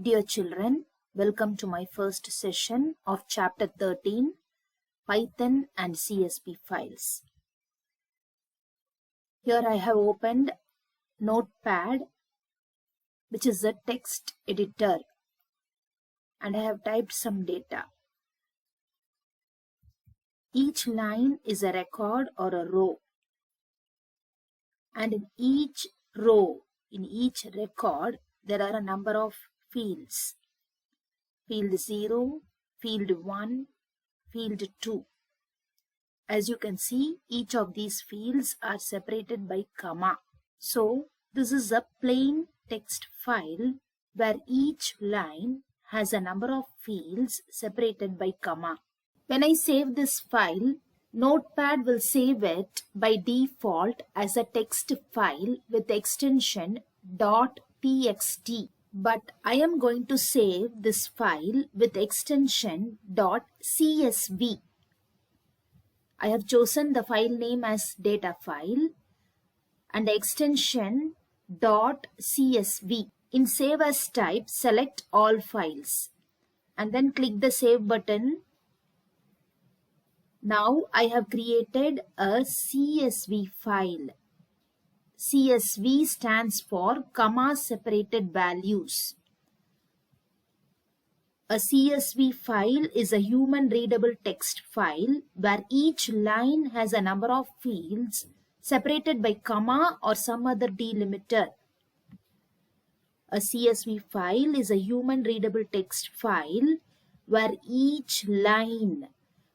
Dear children, welcome to my first session of Chapter 13, Python and CSV files. Here I have opened Notepad, which is a text editor, and I have typed some data. Each line is a record or a row, and in each row, in each record, there are a number of fields. Field 0, field 1, field 2. As you can see, each of these fields are separated by comma. So, this is a plain text file where each line has a number of fields separated by comma. When I save this file, Notepad will save it by default as a text file with extension .txt. But I am going to save this file with extension .csv. I have chosen the file name as data file and the extension .csv. In Save As type, select all files and then click the Save button. Now I have created a CSV file. CSV stands for comma separated values. A CSV file is a human readable text file where each line has a number of fields separated by comma or some other delimiter. A CSV file is a human readable text file where each line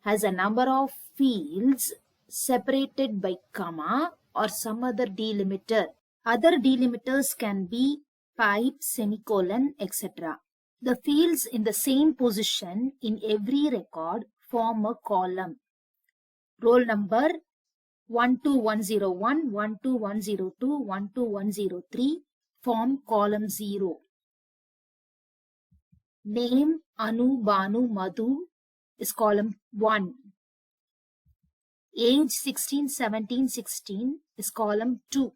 has a number of fields separated by comma or some other delimiter. Other delimiters can be pipe, semicolon, etc. The fields in the same position in every record form a column. Roll number 12101, 12102, 12103 form column 0. Name Anu, Banu, Madhu is column 1. Age 16, 17, 16 is column 2.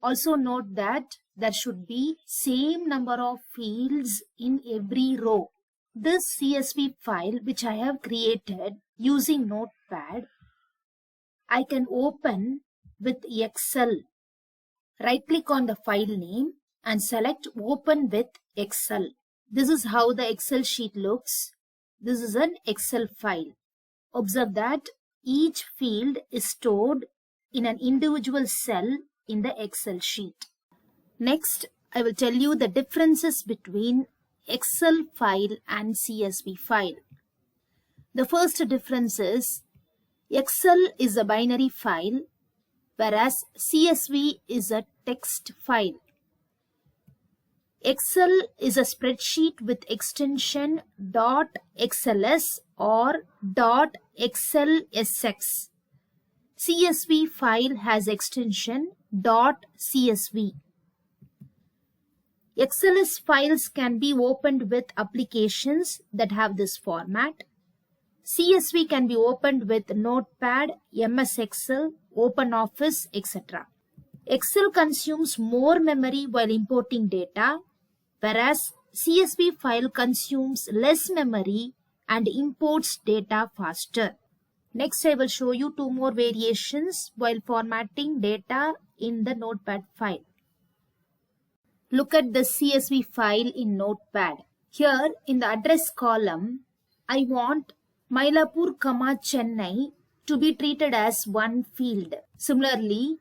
Also note that there should be same number of fields in every row. This CSV file which I have created using Notepad, I can open with Excel. Right click on the file name and select Open with Excel. This is how the Excel sheet looks. This is an Excel file. Observe that each field is stored in an individual cell in the Excel sheet. Next, I will tell you the differences between Excel file and CSV file. The first difference is Excel is a binary file, whereas CSV is a text file. Excel is a spreadsheet with extension .xls or .xlsx. CSV file has extension .csv. XLS files can be opened with applications that have this format. CSV can be opened with Notepad, MS Excel, OpenOffice, etc. Excel consumes more memory while importing data, whereas CSV file consumes less memory and imports data faster. Next, I will show you two more variations while formatting data in the Notepad file. Look at the CSV file in Notepad. Here in the address column, I want Mylapore, Chennai to be treated as one field. Similarly,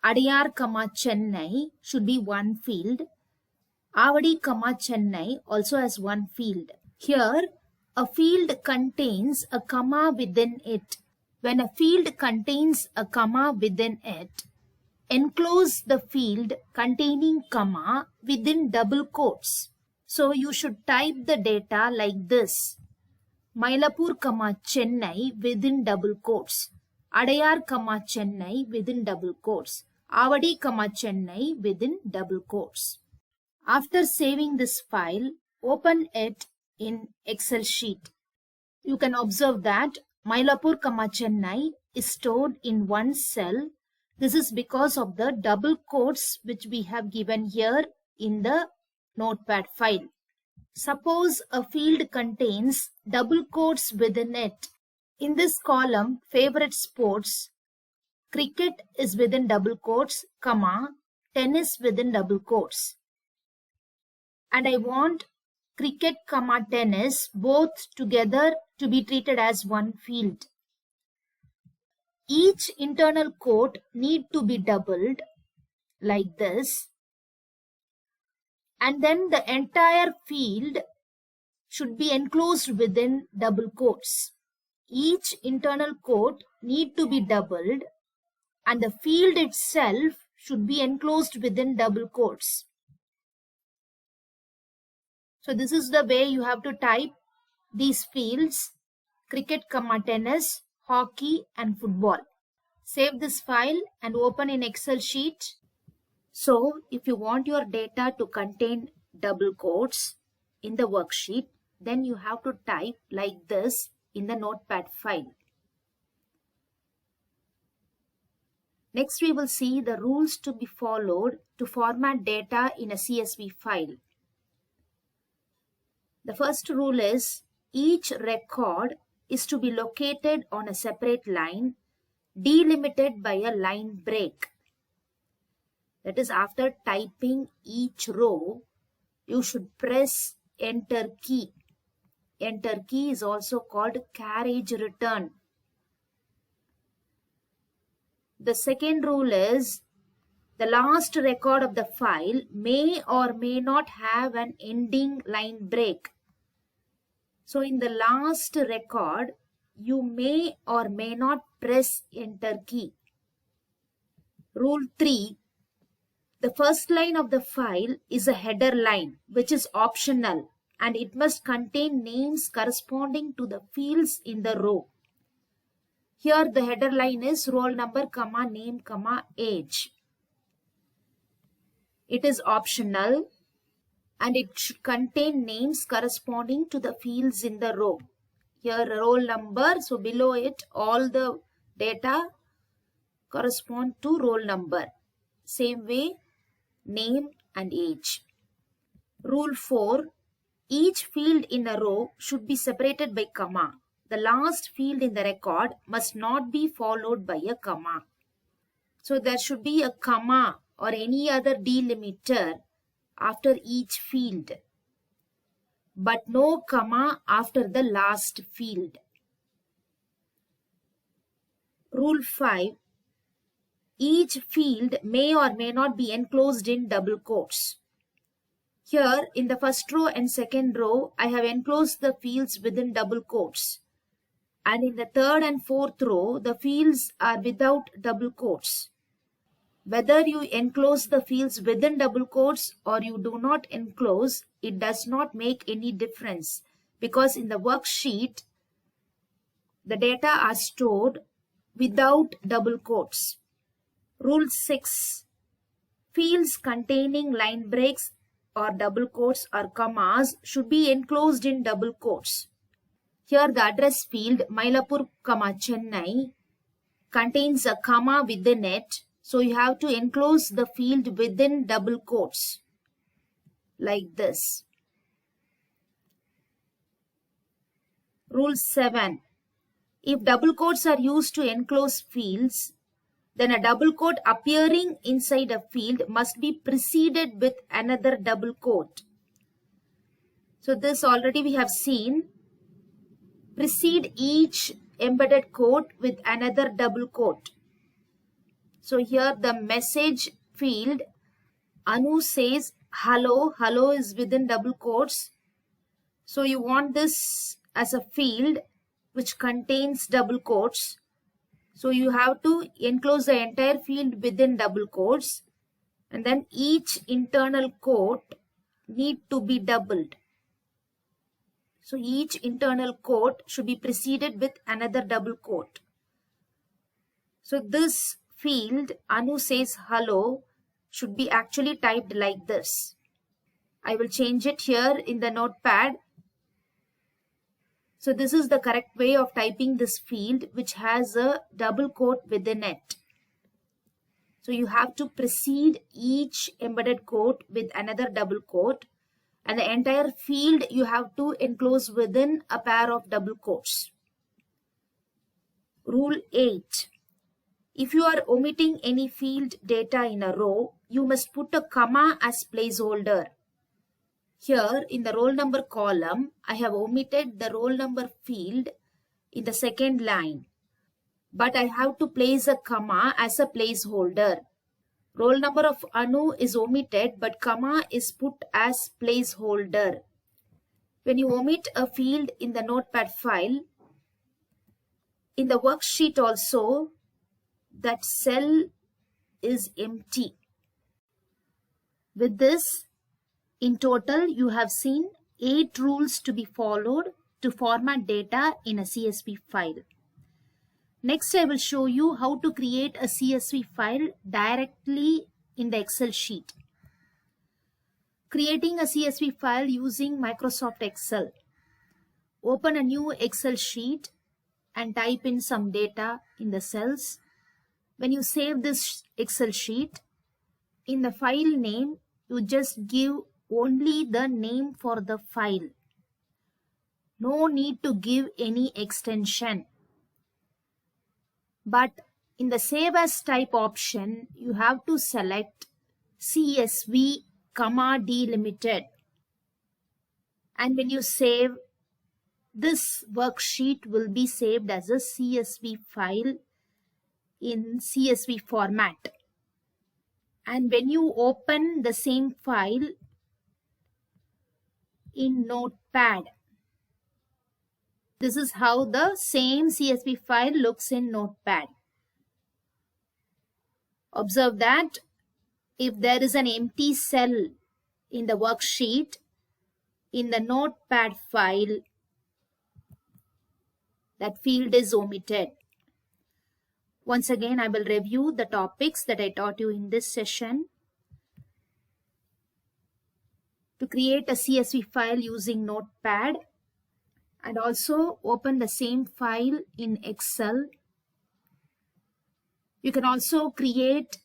Adyar, Chennai should be one field. Avadi, Chennai also has one field. Here, a field contains a comma within it. When a field contains a comma within it, enclose the field containing comma within double quotes. So you should type the data like this. Mylapore, Chennai within double quotes. Adyar, Chennai within double quotes. Avadi, Chennai within double quotes. After saving this file, open it in Excel sheet. You can observe that Mylapore, Chennai is stored in one cell. This is because of the double quotes which we have given here in the notepad file. Suppose a field contains double quotes within it. In this column, favorite sports, cricket is within double quotes, comma, tennis within double quotes. And I want cricket, comma, tennis both together to be treated as one field. Each internal quote need to be doubled like this. And then the entire field should be enclosed within double quotes. Each internal quote need to be doubled and the field itself should be enclosed within double quotes. So this is the way you have to type these fields: cricket, tennis, hockey and football. Save this file and open in Excel sheet. So if you want your data to contain double quotes in the worksheet, then you have to type like this in the notepad file. Next we will see the rules to be followed to format data in a CSV file. The first rule is each record is to be located on a separate line delimited by a line break. That is, after typing each row, you should press Enter key. Enter key is also called carriage return. The second rule is the last record of the file may or may not have an ending line break. So in the last record, you may or may not press Enter key. Rule 3. The first line of the file is a header line which is optional and it must contain names corresponding to the fields in the row. Here the header line is roll number, name, age. It is optional and it should contain names corresponding to the fields in the row. Here roll number, so below it all the data correspond to roll number. Same way name and age. Rule 4. Each field in a row should be separated by comma. The last field in the record must not be followed by a comma. So there should be a comma or any other delimiter after each field, but no comma after the last field. Rule 5. Each field may or may not be enclosed in double quotes. Here in the first row and second row, I have enclosed the fields within double quotes. And in the third and fourth row, the fields are without double quotes. Whether you enclose the fields within double quotes or you do not enclose, it does not make any difference because in the worksheet, the data are stored without double quotes. Rule 6. Fields containing line breaks or double quotes or commas should be enclosed in double quotes. Here the address field Mylapore, Chennai contains a comma within it. So you have to enclose the field within double quotes like this. Rule 7. If double quotes are used to enclose fields, then a double quote appearing inside a field must be preceded with another double quote. So this already we have seen. Precede each embedded quote with another double quote. So here the message field, Anu says hello. Hello is within double quotes. So you want this as a field which contains double quotes. So you have to enclose the entire field within double quotes. And then each internal quote need to be doubled. So each internal quote should be preceded with another double quote. So this field, Anu says hello, should be actually typed like this. I will change it here in the notepad. So this is the correct way of typing this field which has a double quote within it. So you have to precede each embedded quote with another double quote and the entire field you have to enclose within a pair of double quotes. Rule 8. If you are omitting any field data in a row, you must put a comma as placeholder. Here in the roll number column, I have omitted the roll number field in the second line, but I have to place a comma as a placeholder. Roll number of Anu is omitted, but comma is put as placeholder. When you omit a field in the notepad file, in the worksheet also, that cell is empty. With this, in total, you have seen 8 rules to be followed to format data in a CSV file. Next, I will show you how to create a CSV file directly in the Excel sheet. Creating a CSV file using Microsoft Excel. Open a new Excel sheet and type in some data in the cells. When you save this Excel sheet, in the file name, you just give only the name for the file. No need to give any extension. But in the Save As Type option, you have to select CSV, delimited. And when you save, this worksheet will be saved as a CSV file in CSV format. And when you open the same file in Notepad, this is how the same CSV file looks in Notepad. Observe that if there is an empty cell in the worksheet, in the Notepad file, that field is omitted. Once again, I will review the topics that I taught you in this session. To create a CSV file using Notepad, and also open the same file in Excel. You can also create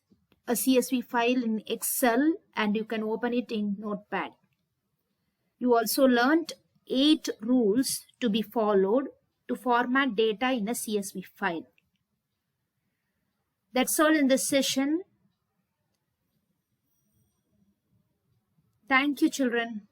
a CSV file in Excel and you can open it in Notepad. You also learnt 8 rules to be followed to format data in a CSV file. That's all in this session. Thank you, children.